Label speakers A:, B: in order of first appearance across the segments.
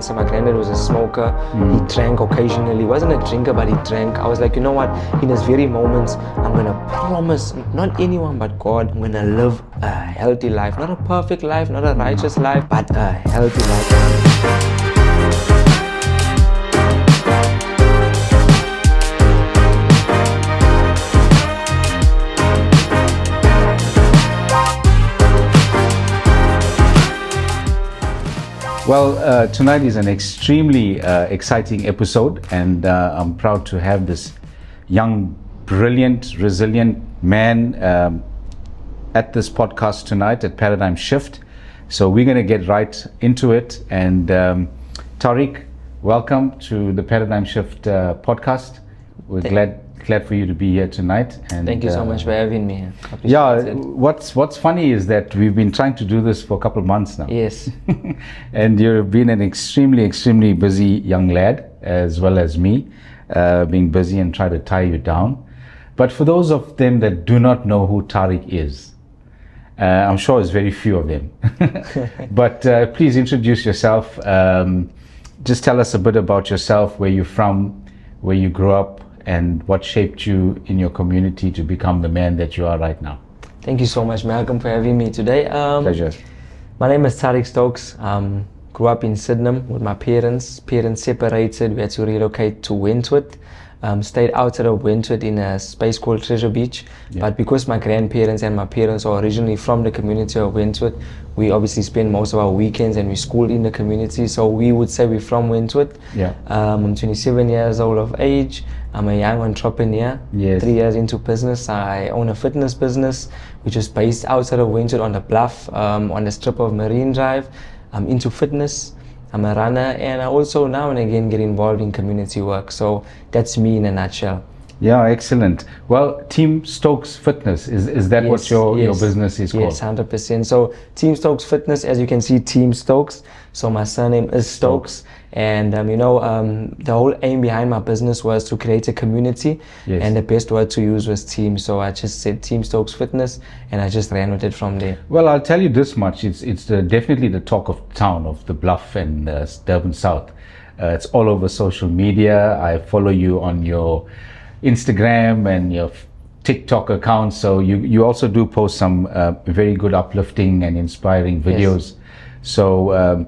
A: So my granddad was a smoker. He drank occasionally. He wasn't a drinker, but he drank. I was like, you know what? In those very moments, I'm gonna promise, not anyone but God, I'm gonna live a healthy life. Not a perfect life, not a righteous life, but a healthy life.
B: Well, tonight is an extremely exciting episode, and I'm proud to have this young, brilliant, resilient man at this podcast tonight at Paradigm Shift. So we're going to get right into it. And Taariq, welcome to the Paradigm Shift podcast. We're glad for you to be here tonight. And
A: thank you so much for having me.
B: What's funny is that we've been trying to do this for a couple of months now.
A: Yes.
B: And you've been an extremely busy young lad, as well as me, being busy and try to tie you down. But for those of them that do not know who Taariq is, I'm sure there's very few of them. But please introduce yourself. Just tell us a bit about yourself, where you're from, where you grew up, and what shaped you in your community to become the man that you are right now.
A: Thank you so much, Malcolm, for having me today.
B: Pleasure.
A: My name is Taariq Stokes. Grew up in Sydenham with my parents. Parents separated. We had to relocate to Wentworth. Stayed outside of Wentworth in a space called Treasure Beach. Yeah. But because my grandparents and my parents are originally from the community of Wentworth, we obviously spend most of our weekends and we schooled in the community. So we would say we're from Wentworth.
B: Yeah.
A: I'm 27 years old of age. I'm a young entrepreneur.
B: Yes.
A: 3 years into business. I own a fitness business, which is based outside of Wentworth on the bluff, on the strip of Marine Drive. I'm into fitness. I'm a runner, and I also now and again get involved in community work. So that's me in a nutshell.
B: Yeah, excellent. Well, Team Stokes Fitness, is that what your business is called?
A: Yes, 100%. So Team Stokes Fitness, as you can see, Team Stokes. So my surname is Stokes. And the whole aim behind my business was to create a community.
B: Yes.
A: And the best word to use was team. So I just said Team Stokes Fitness, and I just ran with it from there.
B: Well, I'll tell you this much. It's definitely the talk of town of the Bluff and Durban South. It's all over social media. I follow you on your Instagram and your TikTok account. So you also do post some very good uplifting and inspiring videos. Yes. So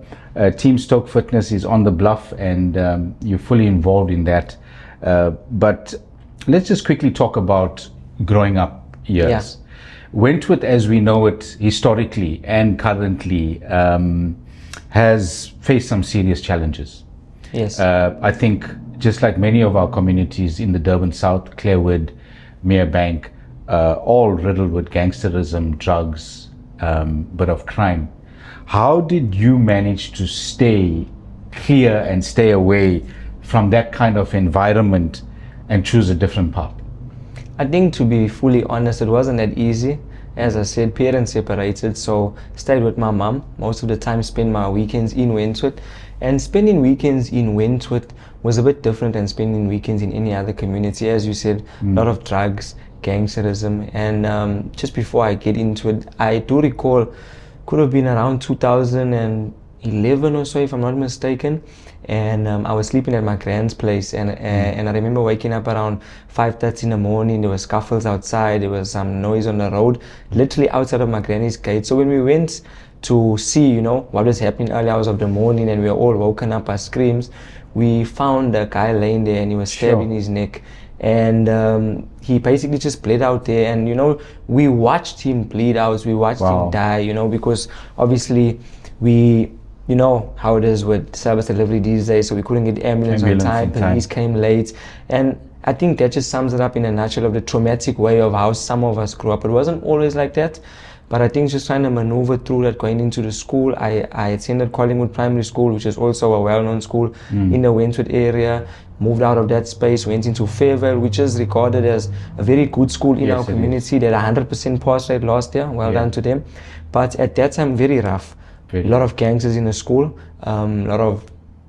B: Team Stoke Fitness is on the bluff, and you're fully involved in that. But let's just quickly talk about growing up years. Yeah. Wentworth, as we know it historically and currently, has faced some serious challenges.
A: Yes.
B: I think just like many of our communities in the Durban South, Clearwood, Merebank, all riddled with gangsterism, drugs, bit of crime. How did you manage to stay clear and stay away from that kind of environment and choose a different path?
A: I think, to be fully honest, it wasn't that easy. As I said, parents separated, so stayed with my mom. Most of the time spent my weekends in Wentworth. And spending weekends in Wentworth was a bit different than spending weekends in any other community. As you said, a lot of drugs, gangsterism. And just before I get into it, I do recall, could have been around 2011 or so, if I'm not mistaken. And I was sleeping at my grand's place, and I remember waking up around 5:30 in the morning. There were scuffles outside, there was some noise on the road, literally outside of my granny's gate. So when we went to see, what was happening early hours of the morning, and we were all woken up by screams, we found a guy laying there, and he was stabbed in his neck. And he basically just bled out there, and we watched him bleed out, we watched him die, because obviously you know how it is with service delivery these days, so we couldn't get ambulance on time, police came late. And I think that just sums it up in a nutshell of the traumatic way of how some of us grew up. It wasn't always like that, but I think just trying to maneuver through that, going into the school. I attended Collingwood Primary School, which is also a well-known school in the Wentworth area. Moved out of that space, went into Fairvale, which is regarded as a very good school in our community. They had a 100% pass rate last year. Well done to them. But at that time, very rough. A lot of gangsters in the school, a lot of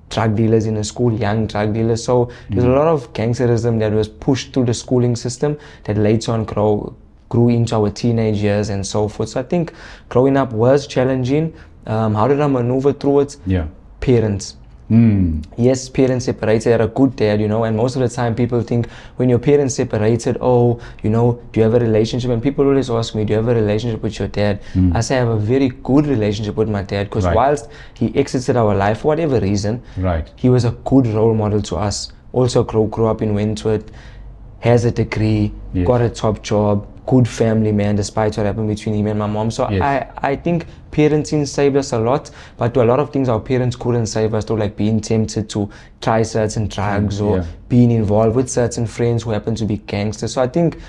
A: drug dealers in the school, young drug dealers. So there's a lot of gangsterism that was pushed through the schooling system that later on grew into our teenage years and so forth. So I think growing up was challenging. How did I maneuver through it?
B: Yeah.
A: Parents. Yes, parents separated, I had a good dad, and most of the time people think when your parents separated, oh, do you have a relationship? And people always ask me, do you have a relationship with your dad? I say I have a very good relationship with my dad, because
B: Right.
A: whilst he exited our life for whatever reason,
B: Right.
A: he was a good role model to us. Also grew up in Wentworth, has a degree,
B: Yes.
A: got a top job, good family man, despite what happened between him and my mom. So
B: Yes.
A: I think parenting saved us a lot, but to a lot of things our parents couldn't save us, to like being tempted to try certain drugs or
B: Yeah.
A: being involved with certain friends who happen to be gangsters. So I think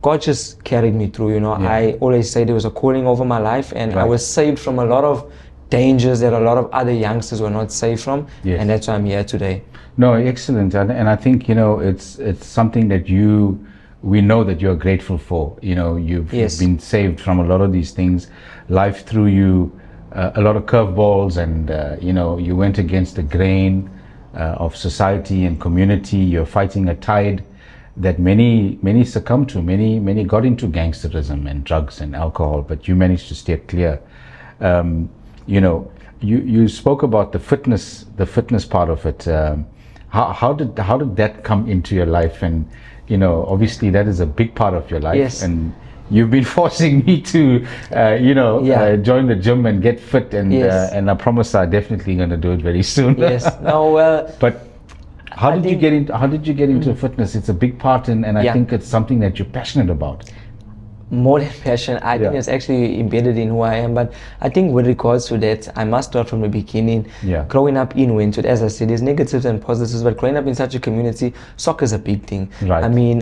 A: God just carried me through, I always say there was a calling over my life, and I
B: Right.
A: was saved from a lot of dangers that a lot of other youngsters were not saved from.
B: Yes.
A: And that's why I'm here today.
B: No, excellent, and I think it's something that we know that you're grateful for. You've
A: Yes.
B: been saved from a lot of these things. Life threw you a lot of curveballs, and you went against the grain of society and community. You're fighting a tide that many succumbed to. Many got into gangsterism and drugs and alcohol, but you managed to steer clear. You spoke about the fitness part of it. How did that come into your life? And obviously that is a big part of your life.
A: Yes.
B: And you've been forcing me to join the gym and get fit, and
A: Yes.
B: and I promise I'm definitely going to do it very soon.
A: Yes. No, well,
B: But how
A: I
B: did you
A: think-
B: get into fitness? It's a big part, and I
A: Yeah.
B: think it's something that you're passionate about.
A: more than passion, I think
B: Yeah.
A: it's actually embedded in who I am. But I think with regards to that, I must start from the beginning.
B: Yeah.
A: Growing up in Wentworth, as I said, there's negatives and positives, but growing up in such a community, soccer is a big thing.
B: Right.
A: I mean,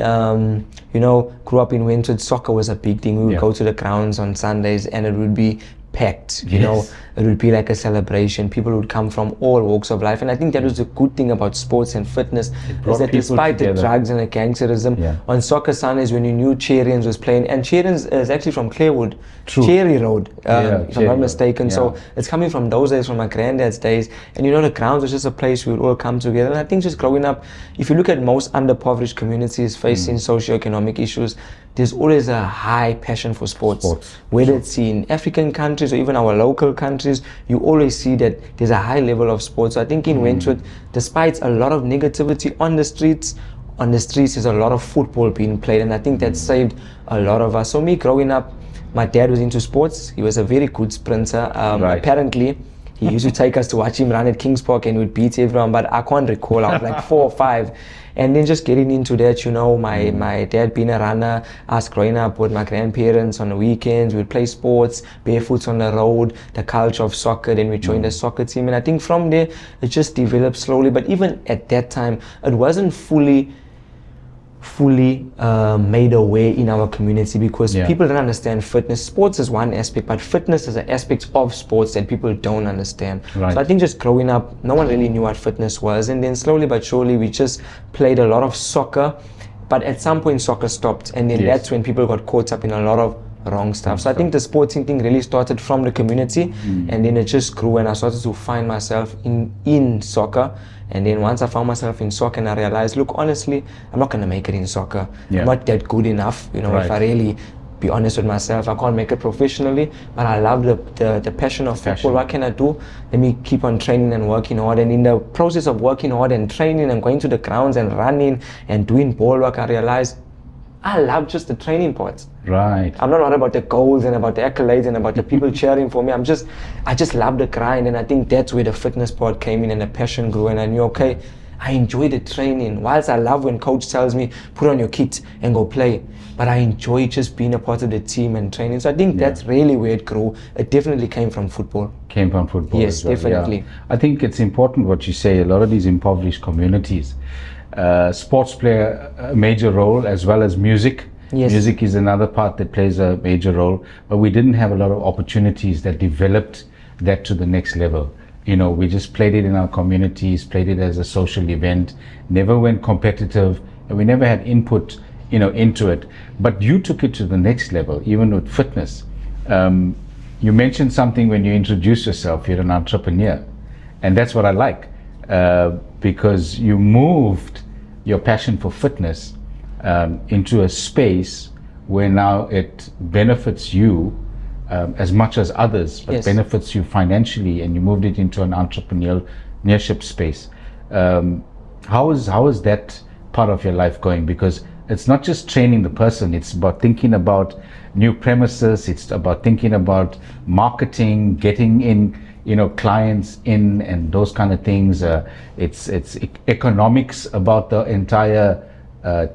A: grew up in Wentworth, soccer was a big thing. We would
B: Yeah.
A: go to the grounds on Sundays and it would be packed,
B: Yes.
A: it would be like a celebration. People would come from all walks of life, and I think that was the good thing about sports and fitness,
B: brought
A: is that
B: people
A: despite the
B: together.
A: drugs and the gangsterism,
B: Yeah.
A: on soccer Sundays when you knew Cherryans was playing, and Cherryans is actually from Clearwood,
B: True.
A: Cherry Road,
B: Yeah,
A: if I'm
B: Cherry
A: not
B: Road,
A: mistaken. So
B: yeah.
A: it's coming from those days, from my granddad's days, and the grounds was just a place we would all come together. And I think just growing up, if you look at most underprivileged communities facing socioeconomic issues, there's always a high passion for sports. Whether it's in African countries or even our local countries, you always see that there's a high level of sports. So I think in Wentworth, despite a lot of negativity on the streets, there's a lot of football being played, and I think that saved a lot of us. So me growing up, my dad was into sports. He was a very good sprinter.
B: Right.
A: Apparently, he used to take us to watch him run at Kings Park, and we'd beat everyone, but I can't recall. I was like 4 or 5. And then just getting into that, my dad being a runner, us growing up with my grandparents on the weekends, we'd play sports, barefoots on the road, the culture of soccer, then we joined the soccer team. And I think from there, it just developed slowly. But even at that time, it wasn't fully made aware in our community, because
B: Yeah.
A: people don't understand fitness. Sports is one aspect, but fitness is an aspect of sports that people don't understand.
B: Right.
A: So I think just growing up, no one really knew what fitness was, and then slowly but surely we just played a lot of soccer, but at some point soccer stopped, and then
B: Yes.
A: that's when people got caught up in a lot of wrong stuff. So I think the sporting thing really started from the community, and then it just grew, and I started to find myself in soccer. And then once I found myself in soccer, and I realized, look, honestly, I'm not going to make it in soccer.
B: Yeah.
A: I'm not that good enough.
B: Right.
A: If I really be honest with myself, I can't make it professionally, but I love the passion of football.
B: Passion.
A: What can I do? Let me keep on training and working hard. And in the process of working hard and training and going to the grounds and running and doing ball work, I realized I love just the training parts.
B: Right.
A: I'm not worried about the goals and about the accolades and about the people cheering for me. I just love the grind, and I think that's where the fitness part came in and the passion grew, and I knew, okay, I enjoy the training. Whilst I love when coach tells me, put on your kit and go play, but I enjoy just being a part of the team and training. So I think that's really where it grew. It definitely came from football.
B: Came from football.
A: Yes,
B: as well,
A: definitely.
B: yeah. I think it's important what you say. A lot of these impoverished communities, sports play a major role, as well as music.
A: Yes.
B: Music is another part that plays a major role, but we didn't have a lot of opportunities that developed that to the next level. We just played it in our communities, played it as a social event, never went competitive, and we never had input, into it. But you took it to the next level, even with fitness. You mentioned something when you introduced yourself, you're an entrepreneur. And that's what I like, because you moved your passion for fitness into a space where now it benefits you as much as others, but
A: Yes.
B: benefits you financially, and you moved it into an entrepreneurial entrepreneurship space. How is that part of your life going? Because it's not just training the person, it's about thinking about new premises, it's about thinking about marketing, getting in, clients in, and those kind of things. It's economics about the entire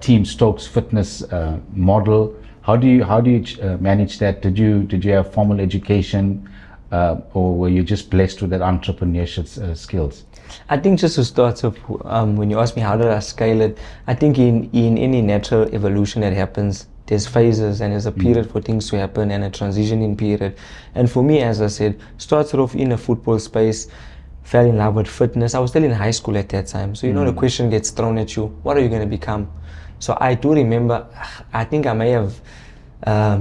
B: Team Stokes fitness model. How do you manage that? Did you have formal education, or were you just blessed with that entrepreneurship skills?
A: I think just to start off, when you ask me how did I scale it, I think in any natural evolution that happens, there's phases and there's a period for things to happen and a transitioning period. And for me, as I said, started off in a football space, fell in love with fitness. I was still in high school at that time. So, the question gets thrown at you, what are you going to become? So I do remember, I think I may have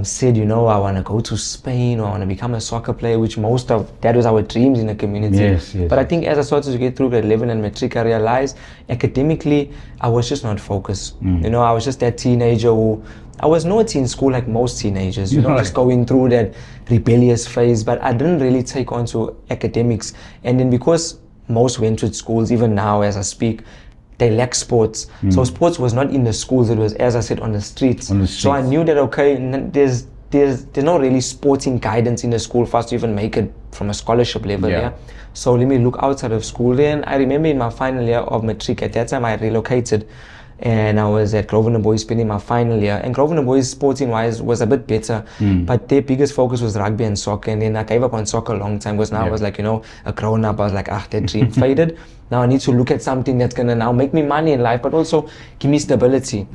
A: said, I want to go to Spain, or I want to become a soccer player, which that was our dreams in the community.
B: Yes.
A: But I think as I started to get through grade 11 and matric, I realized academically, I was just not focused. I was just that teenager who, I was naughty in school like most teenagers, just going through that rebellious phase, but I didn't really take on to academics. And then because most Wentworth schools, even now as I speak, they lack sports. So sports was not in the schools, it was, as I said, on the streets. So I knew that, okay, there's no really sporting guidance in the school for us to even make it from a scholarship level. Yeah. So let me look outside of school. Then I remember in my final year of matric, at that time I relocated, and I was at Grosvenor Boys spending my final year. And Grosvenor Boys, sporting wise, was a bit better, but their biggest focus was rugby and soccer. And then I gave up on soccer a long time, because now I was like, a grown up. I was like, that dream faded. Now I need to look at something that's gonna now make me money in life, but also give me stability.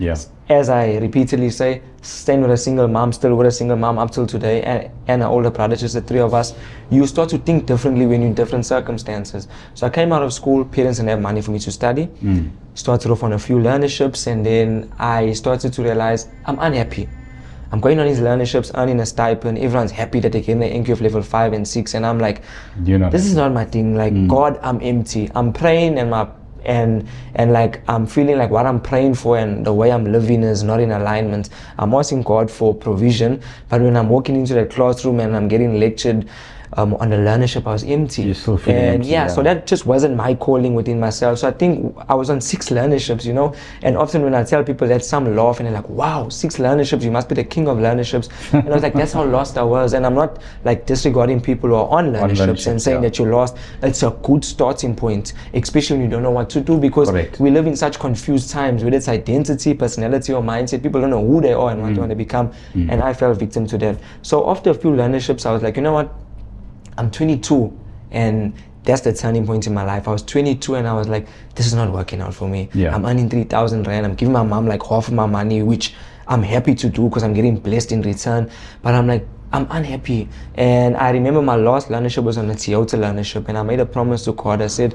A: As I repeatedly say, staying with a single mom, still with a single mom up till today, and an older brother, just the three of us, you start to think differently when you're in different circumstances. So I came out of school, parents didn't have money for me to study, started off on a few learnerships, and then I started to realize I'm unhappy. I'm going on these learnerships, earning a stipend, everyone's happy that they get the NQ of level 5 and 6, and I'm like, this is not my thing. Like, God, I'm empty. I'm praying, and like I'm feeling like what I'm praying for and the way I'm living is not in alignment. I'm asking God for provision, but when I'm walking into the classroom and I'm getting lectured on the learnership, I was empty.
B: You're still feeling empty,
A: so that just wasn't my calling within myself. So I think I was on 6 learnerships, and often when I tell people that, some laugh and they're like, wow, 6 learnerships, you must be the king of learnerships. And I was like, that's how lost I was. And I'm not like disregarding people who are on learnerships and saying that you're lost. It's a good starting point, especially when you don't know what to do, because we live in such confused times, whether it's identity, personality, or mindset. People don't know who they are and what they want to become. And I fell victim to that. So after a few learnerships, I was like, you know what? I'm 22, and that's the turning point in my life. I was 22 and I was like, this is not working out for me. I'm earning 3,000 rand. I'm giving my mom like half of my money, which I'm happy to do because I'm getting blessed in return. But I'm like, I'm unhappy. And I remember my last learnership was on a Toyota learnership, and I made a promise to God. I said,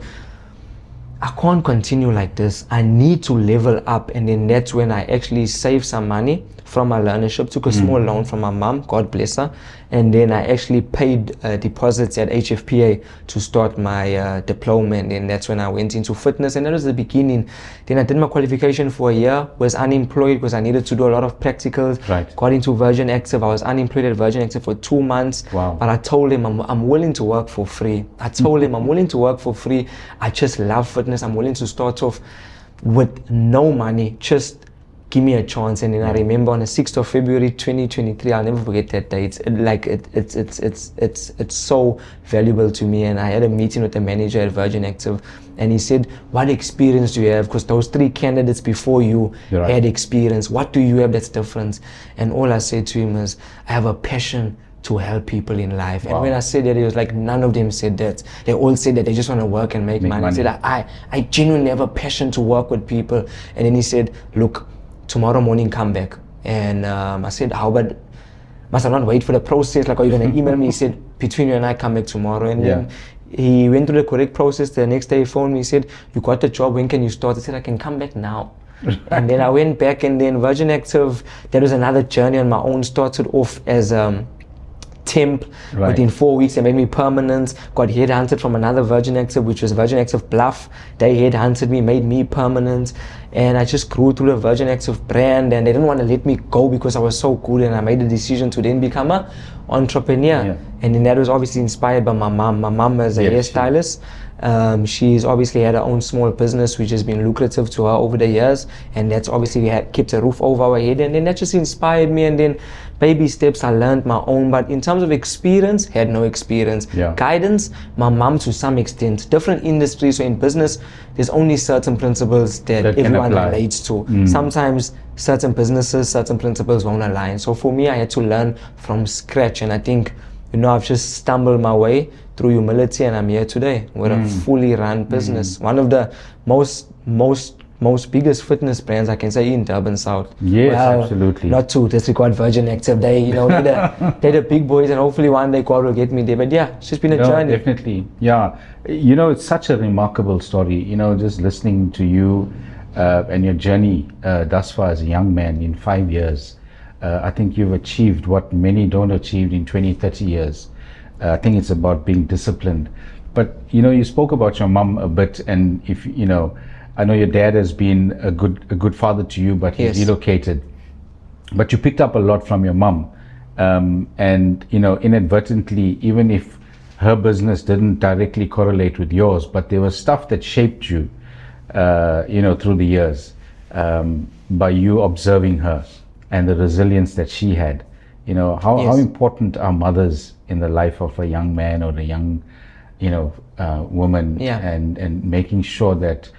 A: I can't continue like this. I need to level up. And then that's when I actually saved some money from my learnership, took a small loan from my mom, God bless her, and then I actually paid deposits at HFPA to start my diploma, and then that's when I went into fitness, and that was the beginning. Then I did my qualification for a year, was unemployed because I needed to do a lot of practicals, got into Virgin Active. I was unemployed at Virgin Active for 2 months, but I told him I'm willing to work for free. I told him I'm willing to work for free. I just love fitness. I'm willing to start off with no money, just give me a chance. And then I remember on the 6th of February 2023, I'll never forget that day. It's so valuable to me. And I had a meeting with the manager at Virgin Active, and he said, what experience do you have? Because those 3 candidates before you had experience. What do you have that's different? And all I said to him is, I have a passion to help people in life. And when I said that, it was like none of them said that. They all said that they just want to work and make money. I said, I genuinely have a passion to work with people. And then he said, look, tomorrow morning come back. And I said, how about, must I not wait for the process? Like, are you going to email me? He said, between you and I, come back tomorrow. And then he went through the correct process. The next day he phoned me, he said, you got the job, when can you start? I said, I can come back now. And then I went back, and then Virgin Active, that was another journey on my own. Started off as temp. Within 4 weeks they made me permanent. Got headhunted from another Virgin Active, which was Virgin Active Bluff. They headhunted me, made me permanent, and I just grew through the Virgin Active brand, and they didn't want to let me go because I was so good, and I made the decision to then become an entrepreneur. And then that was obviously inspired by my mom. My mom is a hairstylist. She's obviously had her own small business, which has been lucrative to her over the years, and that's obviously had kept a roof over our head, and then that just inspired me. And then baby steps, I learned my own. But in terms of experience, had no experience.
B: Yeah.
A: Guidance, my mom to some extent. Different industries, so in business, there's only certain principles that everyone relates to. Sometimes certain businesses, certain principles won't align. So for me, I had to learn from scratch, and I think, I've just stumbled my way through humility, and I'm here today with a fully run business. One of the most biggest fitness brands I can say in Durban South.
B: Yes, absolutely.
A: Not to disregard Virgin Active, they're the big boys, and hopefully one day God will get me there. But yeah, it's just been a journey.
B: Definitely, yeah. It's such a remarkable story. Just listening to you and your journey thus far as a young man in 5 years. I think you've achieved what many don't achieve in 20, 30 years. I think it's about being disciplined. But, you spoke about your mom a bit, and I know your dad has been a good father to you, but he's relocated. But you picked up a lot from your mom. And, inadvertently, even if her business didn't directly correlate with yours, but there was stuff that shaped you, through the years, by you observing her and the resilience that she had. How important are mothers in the life of a young man or a young, woman, and making sure that,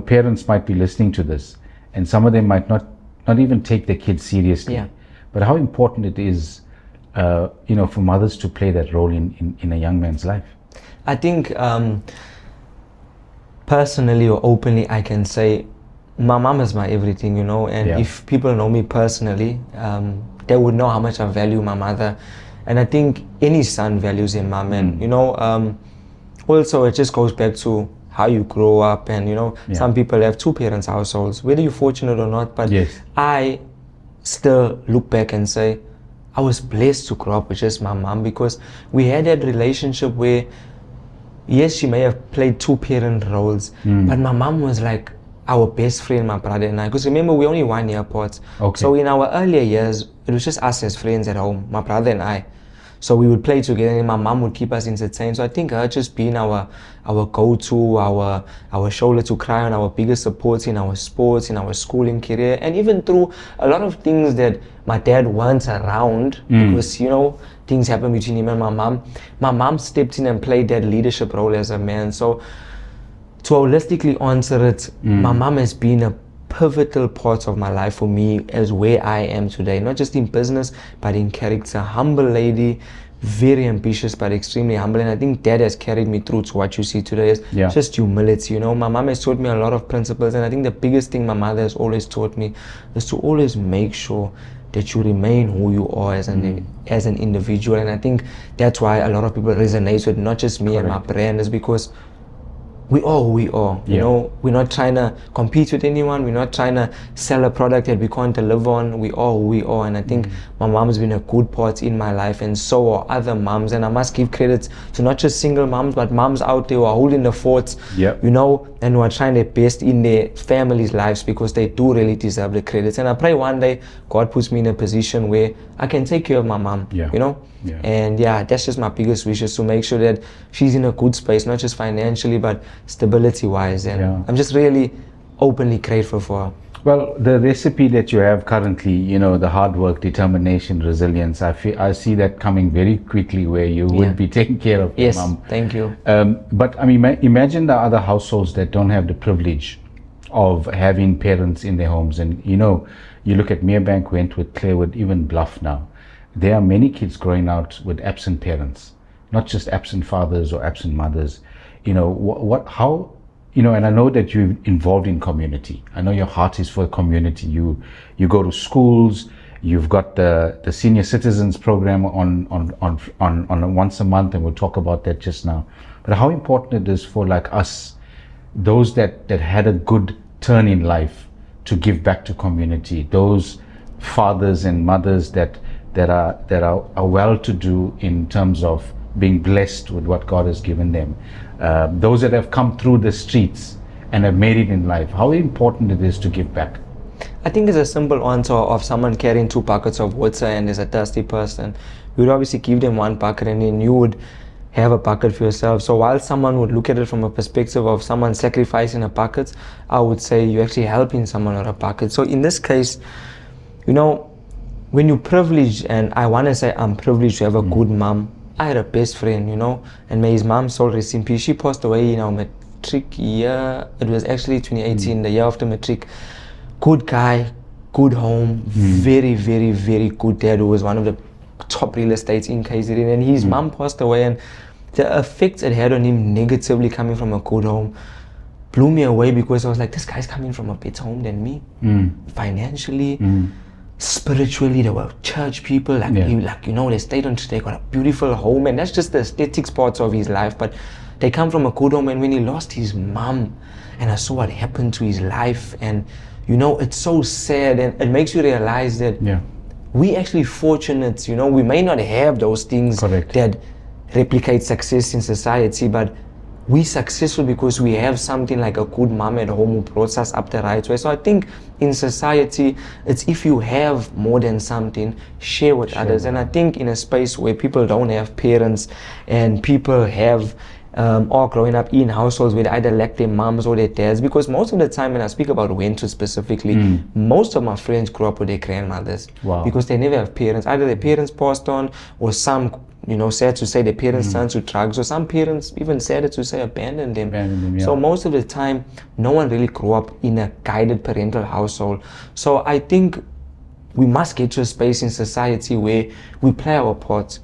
B: parents might be listening to this, and some of them might not even take their kids seriously.
A: Yeah.
B: But how important it is, for mothers to play that role in a young man's life.
A: I think, personally or openly, I can say my mom is my everything, and if people know me personally, they would know how much I value my mother. And I think any son values their mom. And, also it just goes back to how you grow up. And, some people have two parents households, whether you're fortunate or not. But I still look back and say, I was blessed to grow up with just my mom, because we had that relationship where, yes, she may have played two parent roles, but my mom was like our best friend, my brother and I. Because remember, we're only 1 year apart.
B: Okay.
A: So in our earlier years, it was just us as friends at home, my brother and I. So we would play together, and my mom would keep us entertained. So I think her just being our go-to, our shoulder to cry on, our biggest support in our sports, in our schooling career, and even through a lot of things that my dad weren't around, because things happen between him and my mom. My mom stepped in and played that leadership role as a man. So to holistically answer it, my mom has been a pivotal part of my life for me as where I am today, not just in business, but in character. Humble lady, very ambitious, but extremely humble. And I think that has carried me through to what you see today is just humility. My mom has taught me a lot of principles. And I think the biggest thing my mother has always taught me is to always make sure that you remain who you are as an individual. And I think that's why a lot of people resonate with not just me and my brand, is because we are who we are. We're not trying to compete with anyone. We're not trying to sell a product that we can't deliver on. We are who we are. And I think my mom's been a good part in my life, and so are other moms. And I must give credit to not just single moms, but moms out there who are holding the forts, and who are trying their best in their families' lives, because they do really deserve the credits. And I pray one day God puts me in a position where I can take care of my mom, And that's just my biggest wish, is to make sure that she's in a good space, not just financially, but stability wise. And I'm just really openly grateful for her.
B: Well, the recipe that you have currently, the hard work, determination, resilience, I see that coming very quickly, where you would be taking care of your mom.
A: Thank you.
B: But I mean, imagine the other households that don't have the privilege of having parents in their homes. And you look at Merebank, Wentworth, Clarewood, even Bluff now. There are many kids growing out with absent parents, not just absent fathers or absent mothers. How, and I know that you're involved in community. I know your heart is for community. You go to schools. You've got the senior citizens program on once a month, and we'll talk about that just now. But how important it is for us, those that had a good turn in life, to give back to community. Those fathers and mothers that are well-to-do in terms of being blessed with what God has given them. Those that have come through the streets and have made it in life. How important it is to give back.
A: I think it's a simple answer of someone carrying 2 buckets of water and there's a thirsty person. You would obviously give them 1 bucket, and then you would have a bucket for yourself. So while someone would look at it from a perspective of someone sacrificing a bucket, I would say you're actually helping someone with a bucket. So in this case, you know, when you're privileged, and I want to say I'm privileged to have a good mom. I had a best friend, you know, and may his mom, soul rest in peace. She passed away in our matric year. It was actually 2018, the year after matric. Good guy, good home, very, very, very good dad, who was one of the top real estates in KZN, and his mom passed away, and the effects it had on him negatively coming from a good home blew me away, because I was like, this guy's coming from a better home than me, financially, spiritually. They were church people, like you know, they stayed on, they got a beautiful home, and that's just the aesthetics parts of his life, but they come from a good home. And when he lost his mom, and I saw what happened to his life, and you know, it's so sad, and it makes you realize that we actually fortunate, you know, we may not have those things that replicate success in society, but we successful because we have something like a good mom at home who brought us up the right way. So I think in society, it's if you have more than something, share with others. And I think in a space where people don't have parents, and people have or growing up in households where they either lack their moms or their dads, because most of the time, when I speak about Wentworth specifically, most of my friends grew up with their grandmothers, because they never have parents. Either their parents passed on, or some, you know, sad to say, their parents turned to drugs, or some parents, even sadder to say, abandoned them. So most of the time, no one really grew up in a guided parental household. So I think we must get to a space in society where we play our parts.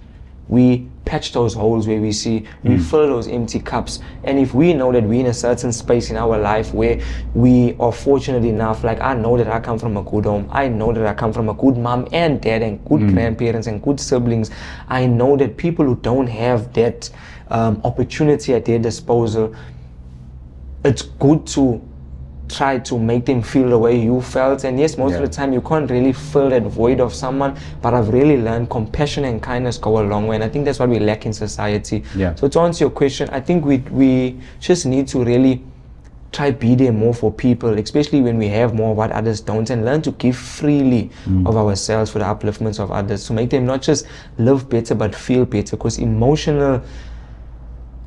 A: We patch those holes where we see, we fill those empty cups. And if we know that we're in a certain space in our life where we are fortunate enough, like I know that I come from a good home, I know that I come from a good mom and dad and good grandparents and good siblings, I know that people who don't have that opportunity at their disposal, it's good to try to make them feel the way you felt. And yes, most of the time you can't really fill that void of someone, but I've really learned compassion and kindness go a long way, and I think that's what we lack in society. So to answer your question, I think we just need to really try be there more for people, especially when we have more of what others don't, and learn to give freely of ourselves for the upliftments of others, to make them not just live better but feel better, because emotional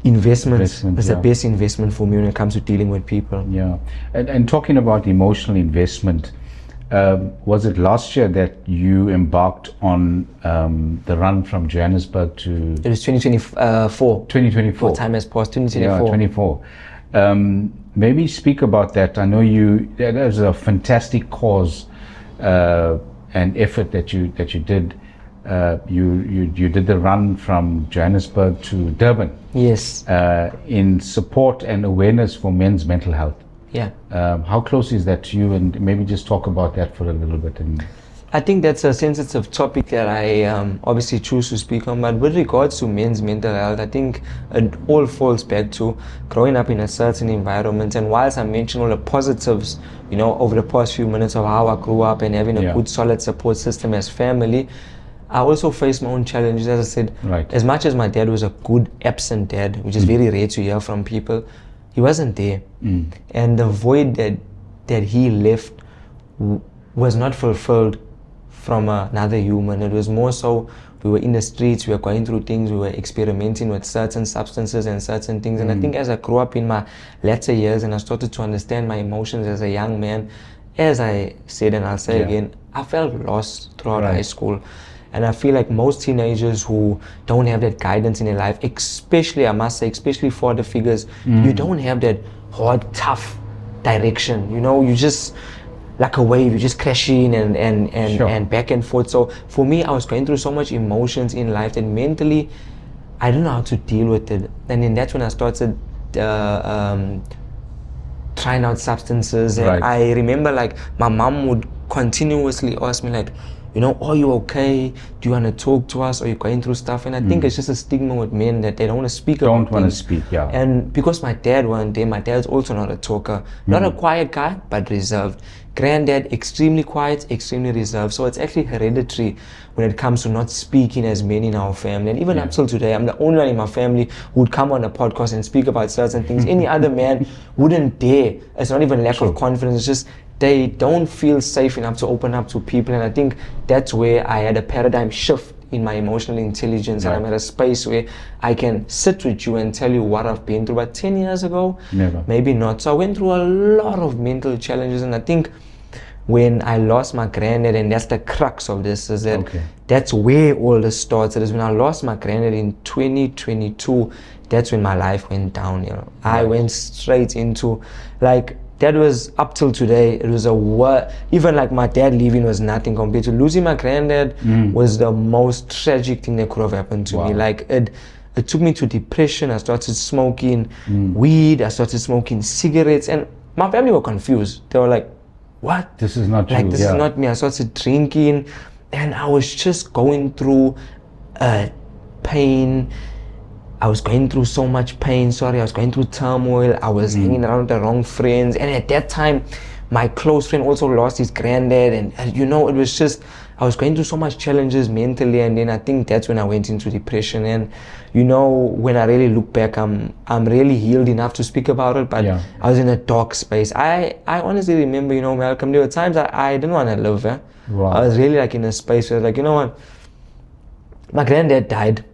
A: investment is the best investment for me when it comes to dealing with people.
B: And talking about emotional investment, was it last year that you embarked on the run from Johannesburg to...
A: It was 2024.
B: 2024.
A: Time has passed, 2024.
B: Maybe speak about that. I know that was a fantastic cause and effort that you did. You did the run from Johannesburg to Durban.
A: Yes.
B: In support and awareness for men's mental health. How close is that to you? And maybe just talk about that for a little bit. And
A: I think that's a sensitive topic that I obviously choose to speak on. But with regards to men's mental health, I think it all falls back to growing up in a certain environment. And whilst I mentioned all the positives, you know, over the past few minutes of how I grew up and having a good, solid support system as family, I also faced my own challenges. As I said, as much as my dad was a good absent dad, which is very rare to hear from people, he wasn't there. And the void that he left was not fulfilled from another human. It was more so, we were in the streets, we were going through things, we were experimenting with certain substances and certain things. And I think as I grew up in my latter years and I started to understand my emotions as a young man, as I said and I'll say again, I felt lost throughout high school. And I feel like most teenagers who don't have that guidance in their life, especially, I must say, especially for the figures, you don't have that hard, tough direction. You know, you just, like a wave, you just crash in and back and forth. So for me, I was going through so much emotions in life that mentally, I didn't know how to deal with it. And then that's when I started trying out substances. And I remember, like, my mom would continuously ask me, like, you know, are you okay? Do you want to talk to us? Are you going through stuff? And I think it's just a stigma with men that they don't want to speak about things.
B: Don't want to speak,
A: And because my dad weren't there, my dad's also not a talker. Not a quiet guy, but reserved. Granddad, extremely quiet, extremely reserved. So it's actually hereditary when it comes to not speaking as men in our family. And even up till today, I'm the only one in my family who would come on a podcast and speak about certain things. Any other man wouldn't dare. It's not even lack of confidence. It's just they don't feel safe enough to open up to people. And I think that's where I had a paradigm shift in my emotional intelligence, and I'm at a space where I can sit with you and tell you what I've been through. But 10 years ago,
B: Never.
A: maybe not. So I went through a lot of mental challenges, and I think when I lost my granddad, and that's the crux of this, is that that's where all this started, is when I lost my granddad in 2022. That's when my life went downhill. I went straight into, like, that was up till today, it was even like my dad leaving was nothing compared to losing my granddad. Was the most tragic thing that could have happened to me. Like, it took me to depression. I started smoking weed, I started smoking cigarettes, and my family were confused. They were like, what?
B: This is not
A: like
B: you.
A: this is not me. I started drinking, and I was just going through pain. I was going through so much pain. I was going through turmoil. I was hanging around with the wrong friends, and at that time my close friend also lost his granddad, and you know, it was just, I was going through so much challenges mentally, and then I think that's when I went into depression. And you know, when I really look back, I'm really healed enough to speak about it, but I was in a dark space. I honestly remember, you know, Malcolm, there were times I didn't want to live. I was really like in a space where, like, you know what, my granddad died.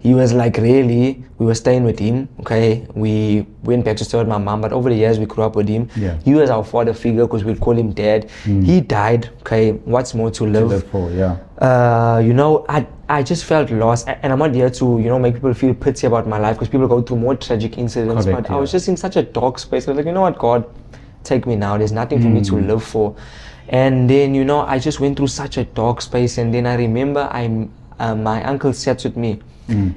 A: He was like, really, we were staying with him, okay? We went back to stay with my mom, but over the years we grew up with him. He was our father figure, because we'd call him dad. He died, okay? What's more to live?
B: To live for,
A: you know, I just felt lost, and I'm not here to, you know, make people feel pity about my life, because people go through more tragic incidents. But I was just in such a dark space. I was like, you know what, God, take me now. There's nothing for me to live for. And then, you know, I just went through such a dark space, and then I remember my uncle sat with me.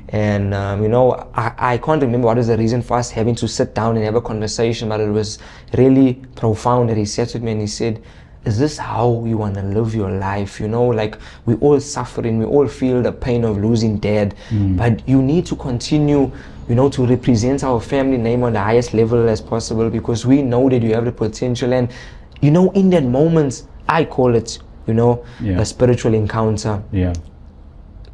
A: And you know, I can't remember what was the reason for us having to sit down and have a conversation, but it was really profound that he sat with me and he said, is this how you want to live your life? You know, like, we all suffering, we all feel the pain of losing dad, but you need to continue, you know, to represent our family name on the highest level as possible, because we know that you have the potential. And you know, in that moment, I call it, you know, a spiritual encounter.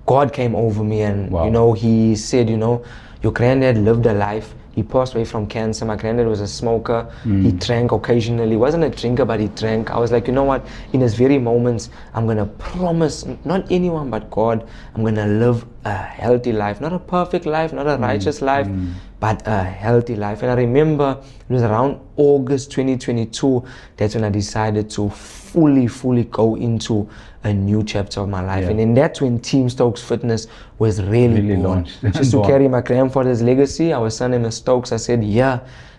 A: God came over me, and you know, he said, you know, your granddad lived a life. He passed away from cancer. My granddad was a smoker. He drank occasionally. He wasn't a drinker, but he drank. I was like, you know what, in this very moments, I'm gonna promise, not anyone but God, I'm gonna live a healthy life, not a perfect life, not a righteous life, but a healthy life. And I remember it was around August 2022, that's when I decided to fully go into a new chapter of my life. And then that's when Team Stokes Fitness was really born.
B: Launched.
A: Just to carry my grandfather's legacy. Our son name is Stokes. I said,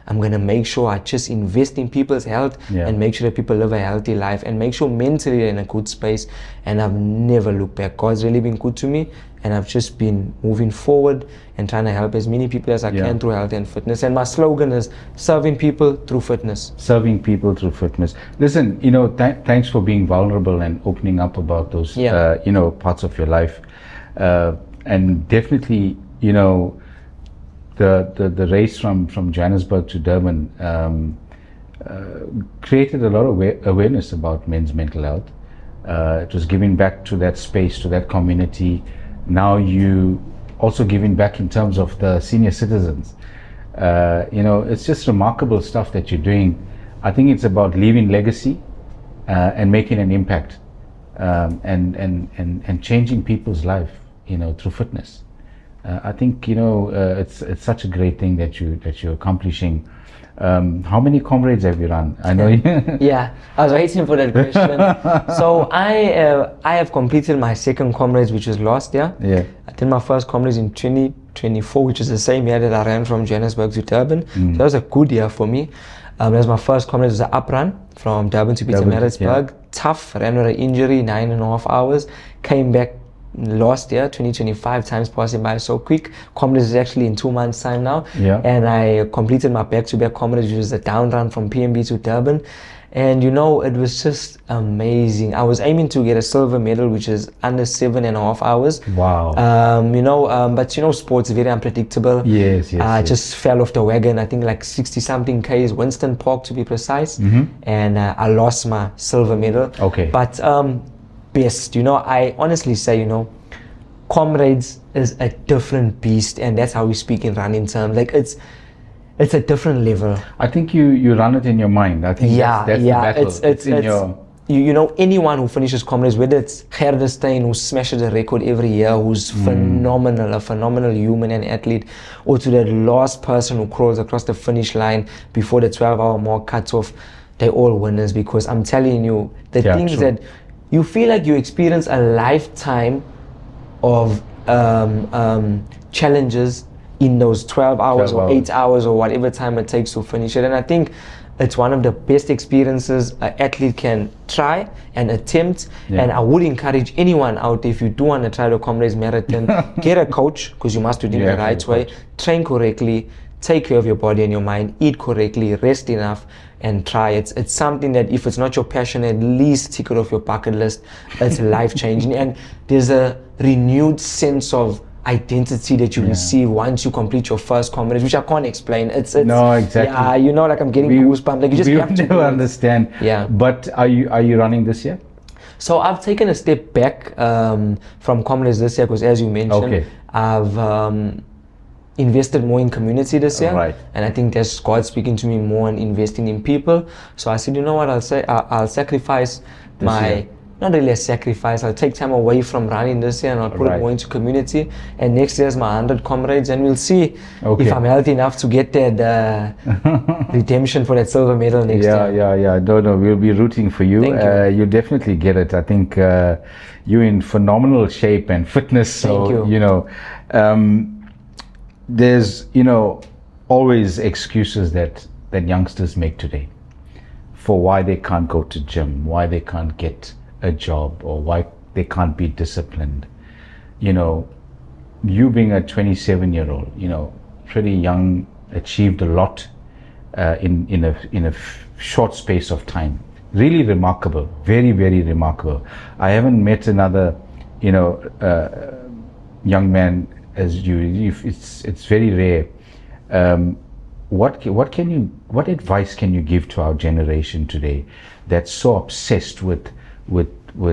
A: I'm gonna make sure I just invest in people's health and make sure that people live a healthy life, and make sure mentally they're in a good space. And I've never looked back. God's really been good to me, and I've just been moving forward and trying to help as many people as I can through health and fitness. And my slogan is serving people through fitness.
B: Serving people through fitness. Listen, you know, thanks for being vulnerable and opening up about those, you know, parts of your life. And definitely, you know, the race from Johannesburg to Durban created a lot of awareness about men's mental health. It was giving back to that space, to that community. Now you also giving back in terms of the senior citizens. You know, it's just remarkable stuff that you're doing. I think it's about leaving legacy and making an impact, and changing people's life, you know, through fitness. I think, you know, it's such a great thing that you're accomplishing. How many comrades have you run? I know.
A: I was waiting for that question. So I have completed my second comrades, which was last year. I did my first comrades in 2024, which is the same year that I ran from Johannesburg to Durban. So that was a good year for me. That was my first comrades. It was an up run from Durban to Pietermaritzburg. Tough, ran with an injury, 9.5 hours. Came back last year, 2025, times passing by so quick. Comrades is actually in 2 months time now. And I completed my back-to-back comrades, which was a down run from PMB to Durban. And you know, it was just amazing. I was aiming to get a silver medal, which is under 7.5 hours.
B: Wow.
A: You know, but you know, sports is very unpredictable. I just fell off the wagon. I think like 60 something Ks, Winston Park to be precise. And I lost my silver medal. But best, you know, I honestly say, you know, comrades is a different beast, and that's how we speak in running terms. Like, it's a different level.
B: I think you run it in your mind. I think that's the battle. It's in your
A: you know, anyone who finishes comrades, whether it's Gerdenstein, who smashes a record every year, who's phenomenal, a phenomenal human and athlete, or to that last person who crawls across the finish line before the 12-hour mark cuts off, they're all winners. Because I'm telling you, the things that you feel like you experience a lifetime of challenges in those 12 hours or 8 hours or whatever time it takes to finish it. And I think it's one of the best experiences an athlete can try and attempt. And I would encourage anyone out there, if you do want to try the Comrades Marathon, get a coach, because you must do it in the right way, train correctly, take care of your body and your mind, eat correctly, rest enough, and try it. It's something that if it's not your passion, at least tick it off your bucket list. It's life-changing. And there's a renewed sense of identity that you receive once you complete your first comrades, which I can't explain. It's
B: no, exactly.
A: Yeah, you know, like I'm getting goosebumps. Like you just have to
B: never understand.
A: Yeah.
B: But are you running this year?
A: So I've taken a step back from comrades this year, because as you mentioned, I've invested more in community this year, and I think that's God speaking to me more on investing in people. So I said, you know what, I'll sacrifice not really a sacrifice, I'll take time away from running this year and I'll put it more into community. And next year's my 100 comrades, and we'll see if I'm healthy enough to get that redemption for that silver medal next year.
B: Yeah. No, we'll be rooting for you.
A: Thank you.
B: You'll definitely get it. I think you're in phenomenal shape and fitness. So, you know, there's, you know, always excuses that youngsters make today for why they can't go to gym, why they can't get a job, or why they can't be disciplined. You know, you being a 27-year-old, you know, pretty young, achieved a lot in a short space of time. Really remarkable, very, very remarkable. I haven't met another, you know, young man as you. It's very rare. What advice can you give to our generation today that's so obsessed with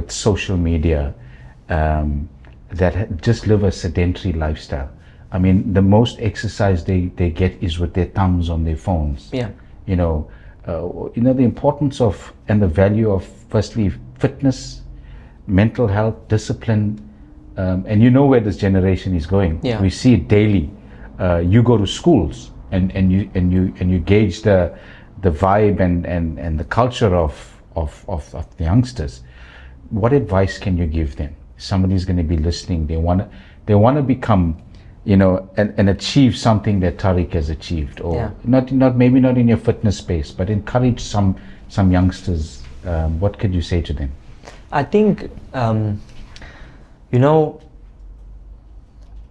B: social media, that just live a sedentary lifestyle? I mean, the most exercise they get is with their thumbs on their phones.
A: Yeah.
B: You know, the importance of and the value of, firstly, fitness, mental health, discipline, and you know where this generation is going.
A: Yeah.
B: We see it daily. You go to schools and you gauge the vibe and the culture of the youngsters. What advice can you give them? Somebody's going to be listening. They want to become, you know, and achieve something that Taariq has achieved, or not maybe not in your fitness space, but encourage some youngsters. What could you say to them?
A: I think, you know,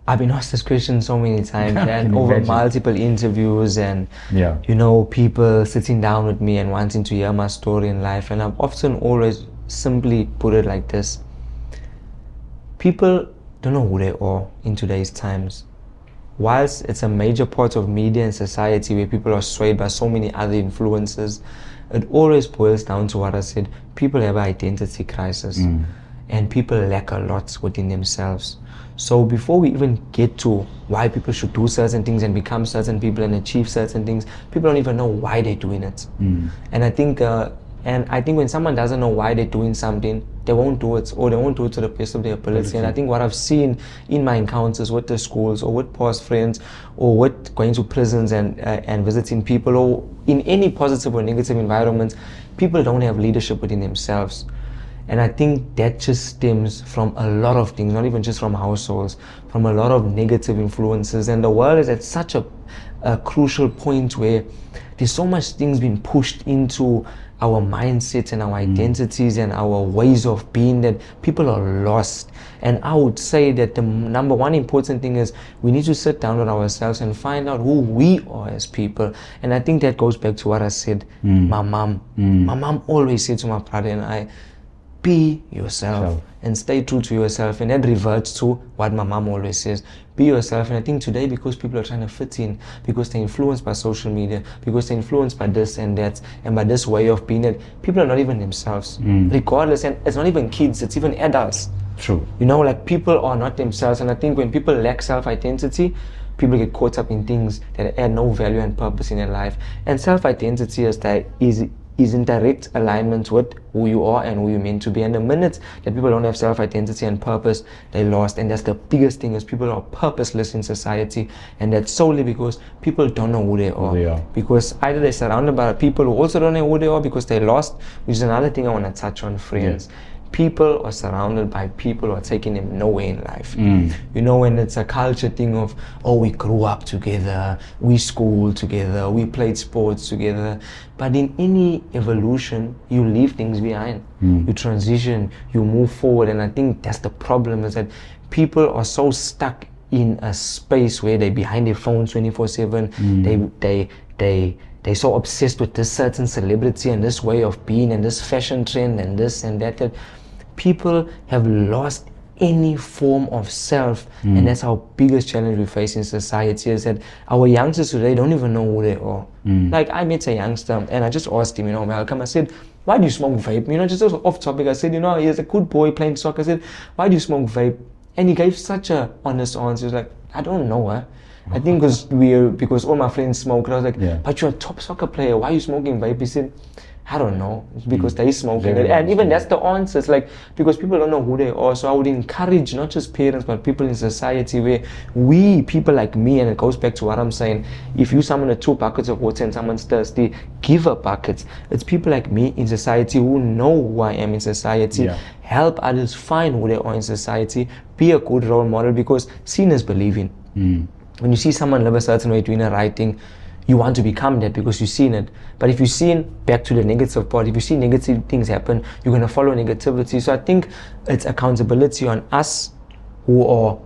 A: I've been asked this question so many times, and over multiple interviews, and you know, people sitting down with me and wanting to hear my story in life. And I've often always simply put it like this: people don't know who they are in today's times. Whilst it's a major part of media and society where people are swayed by so many other influences, it always boils down to what I said: people have an identity crisis, and people lack a lot within themselves. So before we even get to why people should do certain things and become certain people and achieve certain things, people don't even know why they're doing it. And I think when someone doesn't know why they're doing something, they won't do it, or they won't do it to the best of their ability. And I think what I've seen in my encounters with the schools, or with past friends, or with going to prisons and visiting people, or in any positive or negative environments, people don't have leadership within themselves. And I think that just stems from a lot of things, not even just from households, from a lot of negative influences. And the world is at such a crucial point where there's so much things being pushed into our mindsets and our identities and our ways of being, that people are lost. And I would say that the number one important thing is we need to sit down with ourselves and find out who we are as people. And I think that goes back to what I said. My mom always said to my brother and I, be yourself and stay true to yourself. And that reverts to what my mom always says: be yourself. And I think today, because people are trying to fit in, because they're influenced by social media, because they're influenced by this and that, and by this way of being, that people are not even themselves, regardless. And it's not even kids, it's even adults.
B: True.
A: You know, like, people are not themselves. And I think when people lack self-identity, people get caught up in things that add no value and purpose in their life. And self-identity is is in direct alignment with who you are and who you're meant to be. And the minute that people don't have self-identity and purpose, they're lost. And that's the biggest thing, is people are purposeless in society, and that's solely because people don't know who they are. Because either they're surrounded by people who also don't know who they are because they're lost, which is another thing I want to touch on, friends. People are surrounded by people who are taking them nowhere in life. You know, when it's a culture thing of, oh, we grew up together, we schooled together, we played sports together. But in any evolution, you leave things behind. You transition, you move forward. And I think that's the problem, is that people are so stuck in a space where they're behind their phones 24/7. They're so obsessed with this certain celebrity and this way of being and this fashion trend and this and that, that people have lost any form of self. And that's our biggest challenge we face in society, is that our youngsters today don't even know who they are. Like, I met a youngster and I just asked him, you know, Malcolm, I said, why do you smoke vape? You know, just off topic. I said, you know, he's a good boy playing soccer. I said, why do you smoke vape? And he gave such a honest answer. He was like, I don't know, I think because all my friends smoke. And I was like, but you're a top soccer player, why are you smoking vape? He said, I don't know, it's because they smoking it. And even that's the answer. It's like, because people don't know who they are. So I would encourage not just parents, but people in society, where people like me, and it goes back to what I'm saying, if you summon 2 buckets of water and someone's thirsty, give a bucket. It's people like me in society who know who I am in society, help others find who they are in society, be a good role model, because seeing is believing. When you see someone live a certain way, doing the right thing, you want to become that because you've seen it. But if you've seen, back to the negative part, if you see negative things happen, you're going to follow negativity. So I think it's accountability on us who are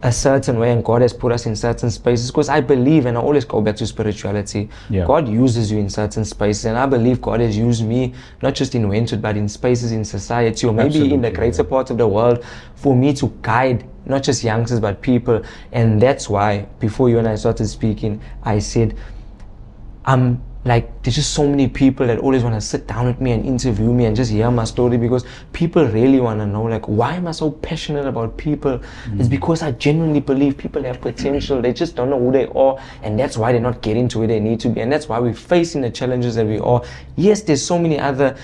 A: a certain way, and God has put us in certain spaces, because I believe, and I always go back to spirituality, God uses you in certain spaces, and I believe God has used me not just in Wentworth, but in spaces in society, or maybe in the greater part of the world, for me to guide not just youngsters but people. And that's why before you and I started speaking, I said, like, there's just so many people that always want to sit down with me and interview me and just hear my story, because people really want to know, like, why am I so passionate about people? It's because I genuinely believe people have potential. They just don't know who they are, and that's why they're not getting to where they need to be, and that's why we're facing the challenges that we are. Yes, there's so many other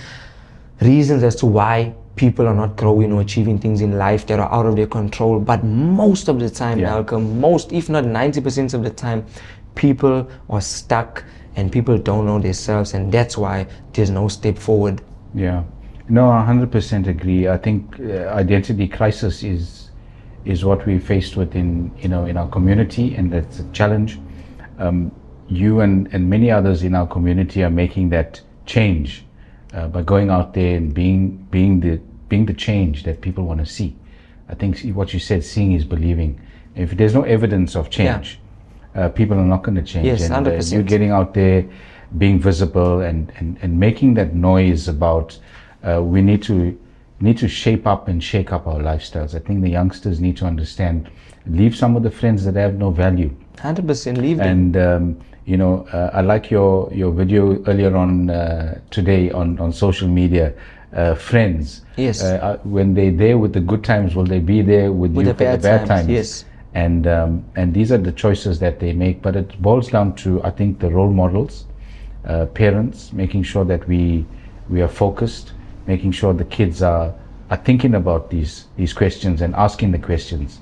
A: reasons as to why people are not growing or achieving things in life that are out of their control, but most of the time, Malcolm, most, if not 90% of the time, people are stuck and people don't know themselves, and that's why there's no step forward.
B: No, I 100% agree. I think identity crisis is what we're faced with in our community, and that's a challenge. You and many others in our community are making that change by going out there and being the change that people want to see. I think what you said, seeing is believing. If there's no evidence of change, people are not going to change.
A: Yes, 100%.
B: You're getting out there, being visible, and making that noise about we need to shape up and shake up our lifestyles. I think the youngsters need to understand, leave some of the friends that have no value.
A: 100% leave them.
B: And I like your video earlier on today on social media. Friends,
A: yes,
B: when they're there with the good times, will they be there with you
A: the
B: for the bad times?
A: Yes.
B: And these are the choices that they make, but it boils down to, I think, the role models, parents, making sure that we are focused, making sure the kids are thinking about these questions and asking the questions.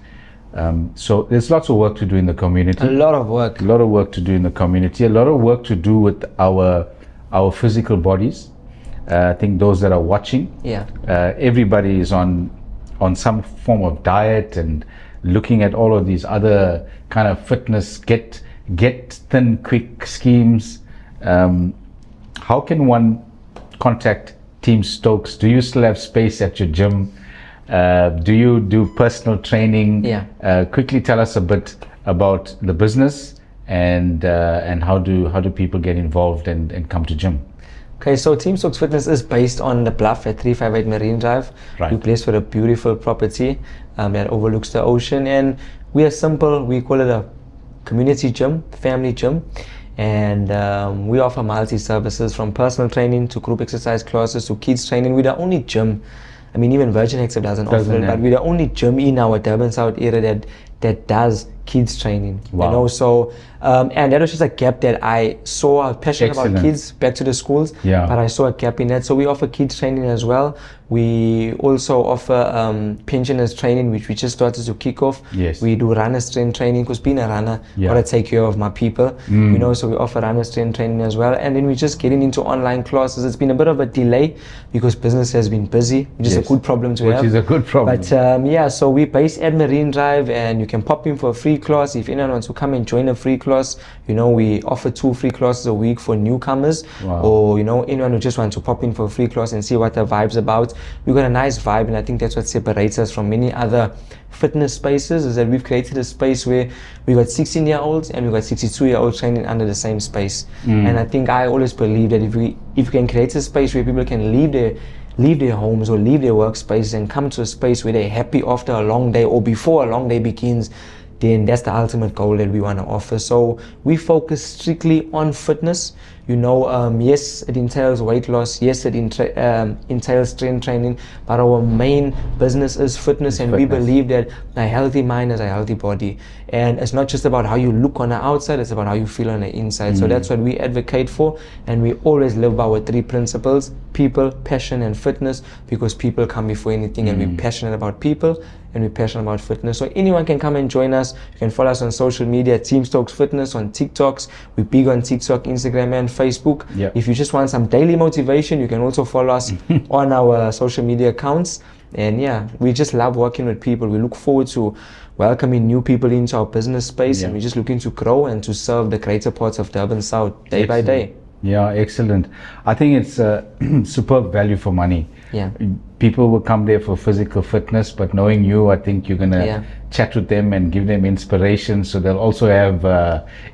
B: So there's lots of work to do in the community.
A: A lot of work
B: to do in the community. A lot of work to do with our physical bodies. I think those that are watching, everybody is on some form of diet and looking at all of these other kind of fitness, get thin quick schemes. How can one contact Team Stokes? Do you still have space at your gym? Do you do personal training? Quickly tell us a bit about the business and how do people get involved and come to gym?
A: Okay, so Team Stokes Fitness is based on the Bluff at 358 Marine Drive. We're blessed with a beautiful property that overlooks the ocean, and we are simple. We call it a community gym, family gym, and we offer multi-services from personal training to group exercise classes to kids training. We're the only gym, I mean, even Virgin Active doesn't offer it, but we're the only gym in our Durban South area that does kids training.
B: Wow.
A: You know, so and that was just a gap that I saw. I was passionate
B: Excellent.
A: about kids, back to the schools,
B: Yeah.
A: but I saw a gap in that. So we offer kids training as well. We also offer pensioners training, which we just started to kick off.
B: Yes.
A: We do runner strength training, because being a runner,
B: Yeah.
A: gotta take care of my people. You know, so we offer runner strength training as well. And then we're just getting into online classes. It's been a bit of a delay because business has been busy, which is a
B: Yes.
A: good problem to have.
B: Which is a good problem.
A: But yeah, so we base at Marine Drive, and you can pop in for a free class. If anyone wants to come and join a free class, you know, we offer 2 free classes a week for newcomers.
B: Wow.
A: Or, you know, anyone who just wants to pop in for a free class and see what the vibe's about. We've got a nice vibe, and I think that's what separates us from many other fitness spaces, is that we've created a space where we got 16-year-olds and we got 62-year-olds training under the same space. And I think I always believe that if we can create a space where people can leave their homes or leave their workspace and come to a space where they're happy after a long day or before a long day begins, then that's the ultimate goal that we want to offer. So we focus strictly on fitness. You know, yes, it entails weight loss. Yes, it entails strength training. But our main business is fitness, and we believe that a healthy mind is a healthy body. And it's not just about how you look on the outside; it's about how you feel on the inside. So that's what we advocate for, and we always live by our 3 principles: people, passion, and fitness. Because people come before anything, and we're passionate about people, and we're passionate about fitness. So anyone can come and join us. You can follow us on social media, Team Stokes Fitness on TikToks. We're big on TikTok, Instagram, and Facebook.
B: Yeah.
A: If you just want some daily motivation, you can also follow us on our social media accounts. And yeah, we just love working with people. We look forward to welcoming new people into our business space, and we're just looking to grow and to serve the greater parts of Durban South day by day.
B: Yeah, excellent. I think it's superb value for money.
A: Yeah.
B: People will come there for physical fitness, but knowing you, I think you're gonna
A: Yeah.
B: chat with them and give them inspiration, so they'll also have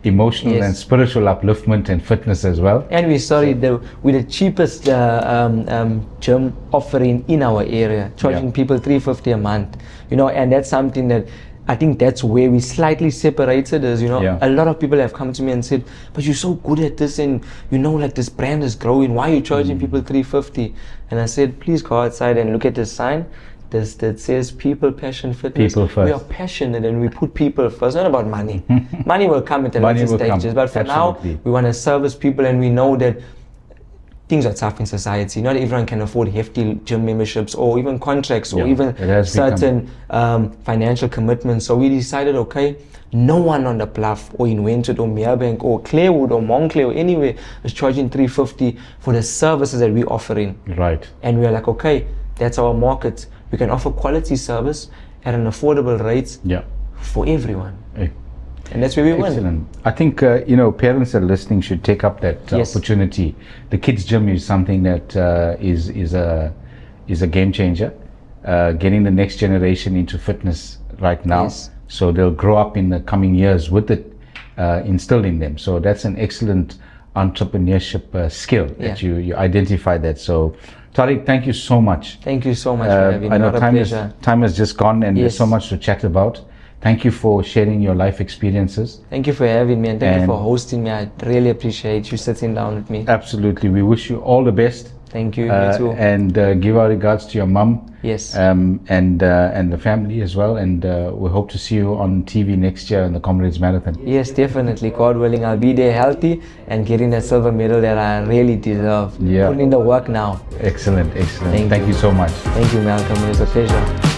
B: emotional
A: Yes.
B: and spiritual upliftment and fitness as well.
A: And we're with the cheapest gym offering in our area, charging people $350 a month. You know, and that's something that I think that's where we slightly separated, is, you know, a lot of people have come to me and said, but you're so good at this, and you know, like, this brand is growing, why are you charging people $350? And I said, please go outside and look at this sign that says people, passion, fitness.
B: People first.
A: We are passionate, and we put people first, not about money. Money will come at the
B: Money
A: later
B: will come,
A: stages, but for
B: absolutely.
A: now we want to service people, and we know that things are tough in society. Not everyone can afford hefty gym memberships or even contracts or even certain financial commitments. So we decided, okay, no one on the Bluff or in Wentworth or Merebank or Clearwood or Montclair or anywhere is charging $350 for the services that we're offering.
B: Right.
A: And we're like, okay, that's our market. We can offer quality service at an affordable rate for everyone. And that's where we win.
B: Excellent. I think you know, parents that are listening should take up that opportunity. The kids gym is something that is a game changer. Getting the next generation into fitness right now, so they'll grow up in the coming years with it instilled in them. So that's an excellent entrepreneurship skill that you identify that. So Taariq, thank you so much.
A: Thank you so much for having me.
B: I know
A: Pleasure.
B: time has just gone, and there's so much to chat about. Thank you for sharing your life experiences.
A: Thank you for having me, and thank you for hosting me. I really appreciate you sitting down with me.
B: Absolutely. We wish you all the best.
A: Thank you. Me too.
B: And give our regards to your mum.
A: Yes.
B: And the family as well. And we hope to see you on TV next year in the Comrades Marathon.
A: Yes, definitely. God willing, I'll be there healthy and getting that silver medal that I really deserve.
B: Yeah.
A: Putting in the work now.
B: Excellent. Thank you so much.
A: Thank you, Malcolm. It was a pleasure.